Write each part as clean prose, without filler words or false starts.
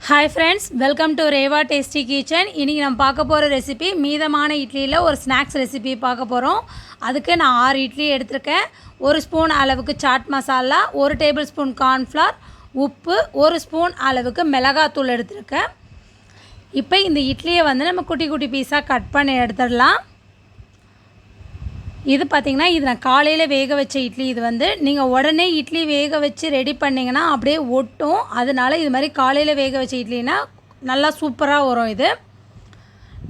Hi friends, welcome to Reva Tasty Kitchen. இன்னைக்கு நம்ம பார்க்க போற ரெசிபி மீதமான இட்லியில ஒரு ஸ்நாக்ஸ் ரெசிபி பார்க்க போறோம். அதுக்கு நான் 6 இட்லி எடுத்துர்க்கேன். 1 ஸ்பூன் அளவுக்கு chaat masala, 1 tablespoon cornflour, உப்பு, 1 ஸ்பூன் அளவுக்கு மிளகாய் தூள் எடுத்துர்க்கேன். இப்போ இந்த இட்லியை வந்து நம்ம குட்டி குட்டி பீஸா கட் பண்ணி எடுத்துடலாம். இது பார்த்தீங்கன்னா இது நான் காலையில் வேக வச்ச இட்லி. இது வந்து நீங்கள் உடனே இட்லி வேக வச்சு ரெடி பண்ணிங்கன்னா அப்படியே ஒட்டும். அதனால இது மாதிரி காலையில் வேக வச்ச இட்லினா நல்லா சூப்பராக வரும். இது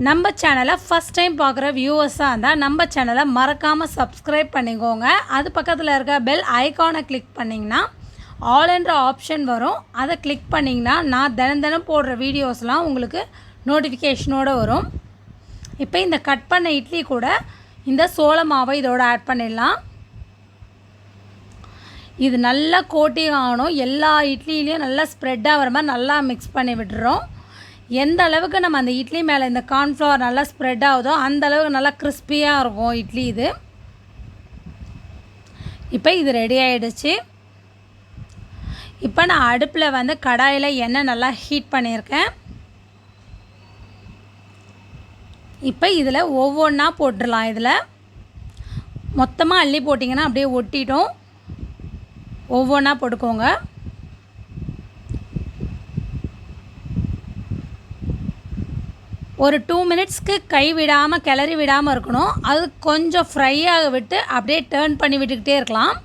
நம்ம சேனலை ஃபஸ்ட் டைம் பார்க்குற வியூவர்ஸாக இருந்தால் நம்ம சேனலை மறக்காமல் சப்ஸ்கிரைப் பண்ணிக்கோங்க. அது பக்கத்தில் இருக்க பெல் ஐக்கானை கிளிக் பண்ணிங்கன்னா ஆல் என்ற ஆப்ஷன் வரும். அதை கிளிக் பண்ணிங்கன்னா நான் தினம் போடுற வீடியோஸ்லாம் உங்களுக்கு நோட்டிஃபிகேஷனோடு வரும். இப்போ இந்த கட் பண்ண இட்லி கூட இந்த சோள மாவை இதோட ஆட் பண்ணிடலாம். இது நல்லா கோட்டிங் ஆகணும். எல்லா இட்லியிலையும் நல்லா ஸ்ப்ரெட் ஆகிற மாதிரி நல்லா மிக்ஸ் பண்ணி விட்டுறோம். எந்த அளவுக்கு நம்ம அந்த இட்லி மேலே இந்த கார்ன்ஃப்ளவர் நல்லா ஸ்ப்ரெட் ஆகுதோ அந்த அளவுக்கு நல்லா கிறிஸ்பியாக இருக்கும் இட்லி இது. இப்போ இது ரெடி ஆகிடுச்சு. இப்போ நான் அடுப்பில் வந்து கடாயில் எண்ணெய் நல்லா ஹீட் பண்ணியிருக்கேன். இப்போ இதில் ஒவ்வொன்றா போட்டுடலாம். இதில் மொத்தமாக அள்ளி போட்டிங்கன்னா அப்படியே ஒட்டிட்டோம். ஒவ்வொன்றா போட்டுக்கோங்க. ஒரு 2 மினிட்ஸ்க்கு கை விடாமல் கிளறி விடாமல் இருக்கணும். அது கொஞ்சம் ஃப்ரை ஆக விட்டு அப்படியே டேர்ன் பண்ணி விட்டுக்கிட்டே இருக்கலாம்.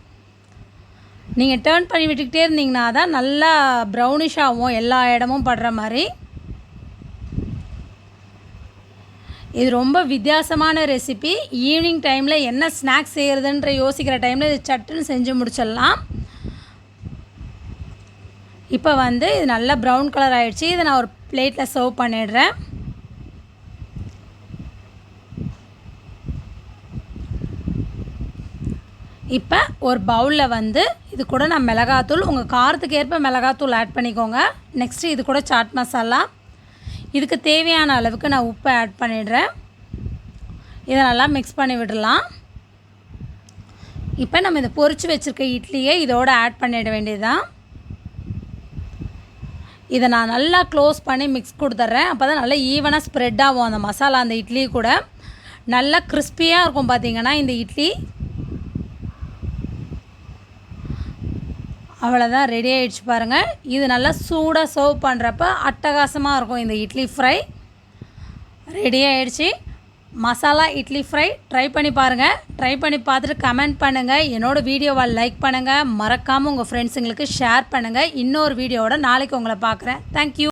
நீங்கள் டேர்ன் பண்ணி விட்டுக்கிட்டே இருந்தீங்கன்னா தான் நல்லா ப்ரௌனிஷ் ஆகும், எல்லா இடமும் படுற மாதிரி. இது ரொம்ப வித்தியாசமான ரெசிபி. ஈவினிங் டைமில் என்ன ஸ்நாக்ஸ் செய்கிறதுன்ற யோசிக்கிற டைமில் இது சட்டுன்னு செஞ்சு முடிச்சிடலாம். இப்போ வந்து இது நல்லா ப்ரௌன் கலர் ஆகிடுச்சு. இதை நான் ஒரு பிளேட்டில் சர்வ் பண்ணிடுறேன். இப்போ ஒரு பவுலில் வந்து இது கூட நான் மிளகாத்தூள், உங்கள் காரத்துக்கு ஏற்ப மிளகாத்தூள் ஆட் பண்ணிக்கோங்க. நெக்ஸ்ட்டு இது கூட சாட் மசாலா, இதுக்கு தேவையான அளவுக்கு நான் உப்பை ஆட் பண்ணிடுறேன். இதை நல்லா மிக்ஸ் பண்ணி விடலாம். இப்போ நம்ம இதை பொரிச்சு வச்சுருக்க இட்லியை இதோடு ஆட் பண்ணிட வேண்டியதுதான். இதை நான் நல்லா க்ளோஸ் பண்ணி மிக்ஸ் கொடுத்துட்றேன். அப்போ தான் நல்லா ஈவனாக ஸ்ப்ரெட் ஆகும் அந்த மசாலா அந்த இட்லி கூட. நல்லா கிறிஸ்பியாக இருக்கும் பார்த்திங்கன்னா இந்த இட்லி. அவ்வளோதான், ரெடி ஆகிடுச்சு பாருங்கள். இது நல்லா சூடாக சர்வ் பண்ணுறப்ப அட்டகாசமாக இருக்கும் இந்த இட்லி ஃப்ரை. ரெடி ஆகிடுச்சு மசாலா இட்லி ஃப்ரை. ட்ரை பண்ணி பாருங்கள். ட்ரை பண்ணி பார்த்துட்டு கமெண்ட் பண்ணுங்கள். என்னோடய வீடியோவை லைக் பண்ணுங்கள். மறக்காமல் உங்கள் ஃப்ரெண்ட்ஸுங்களுக்கு ஷேர் பண்ணுங்கள். இன்னொரு வீடியோவோட நாளைக்கு உங்களை பார்க்குறேன். தேங்க்யூ.